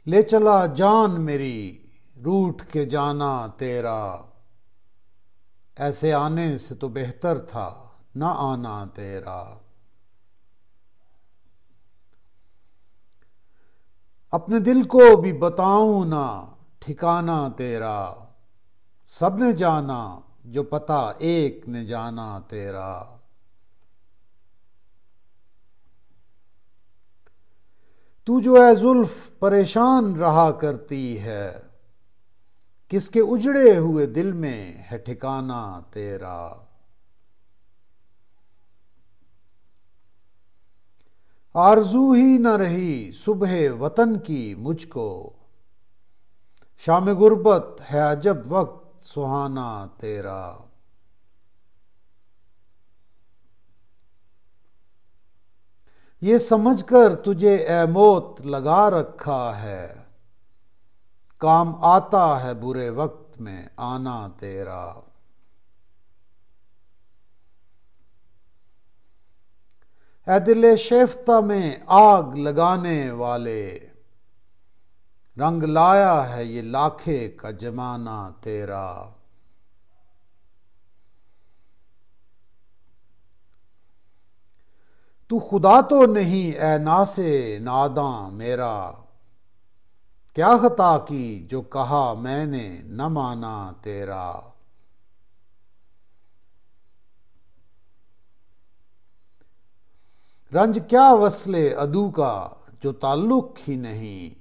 ले चला जान मेरी रूठ के जाना तेरा, ऐसे आने से तो बेहतर था ना आना तेरा। अपने दिल को भी बताऊं ना ठिकाना तेरा, सबने जाना जो पता एक ने जाना तेरा। तू जो है जुल्फ परेशान रहा करती है, किसके उजड़े हुए दिल में है ठिकाना तेरा। आरज़ू ही न रही सुबह वतन की मुझको, शाम गुर्बत है अजब वक्त सुहाना तेरा। ये समझकर तुझे ए मौत लगा रखा है, काम आता है बुरे वक्त में आना तेरा। ए दिले शेफ्ता में आग लगाने वाले, रंग लाया है ये लाखे का जमाना तेरा। तू खुदा तो नहीं ए नासे नादां मेरा, क्या खता की जो कहा मैंने न माना तेरा। रंज क्या वस्ले अदू का जो ताल्लुक ही नहीं,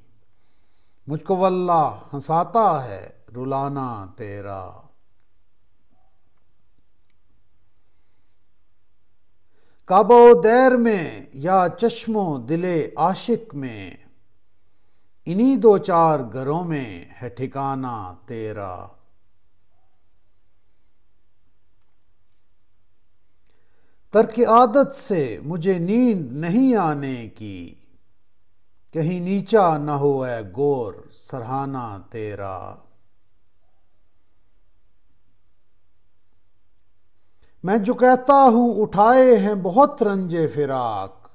मुझको वल्लाह हंसाता है रुलाना तेरा। काबो दैर में या चश्मो दिले आशिक में, इन्हीं दो चार घरों में है ठिकाना तेरा। तर्क आदत से मुझे नींद नहीं आने की, कहीं नीचा न हो ऐ गौर सरहाना तेरा। मैं जो कहता हूं उठाए हैं बहुत रंजे फिराक,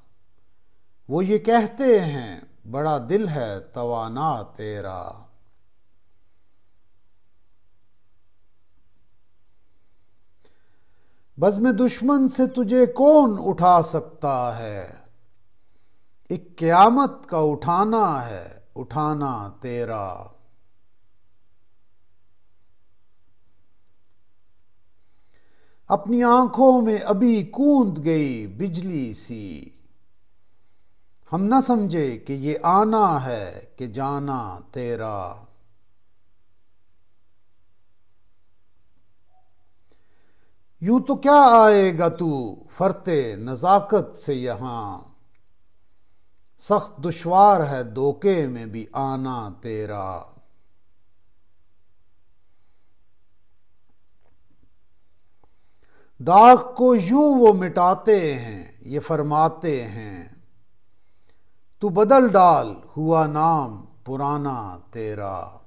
वो ये कहते हैं बड़ा दिल है तवाना तेरा। बज़्म दुश्मन से तुझे कौन उठा सकता है, एक क़यामत का उठाना है उठाना तेरा। अपनी आंखों में अभी कूद गई बिजली सी, हम न समझे कि ये आना है कि जाना तेरा। यूं तो क्या आएगा तू फरते नजाकत से यहां, सख्त दुश्वार है धोखे में भी आना तेरा। दाग को यूं वो मिटाते हैं ये फरमाते हैं, तू बदल डाल हुआ नाम पुराना तेरा।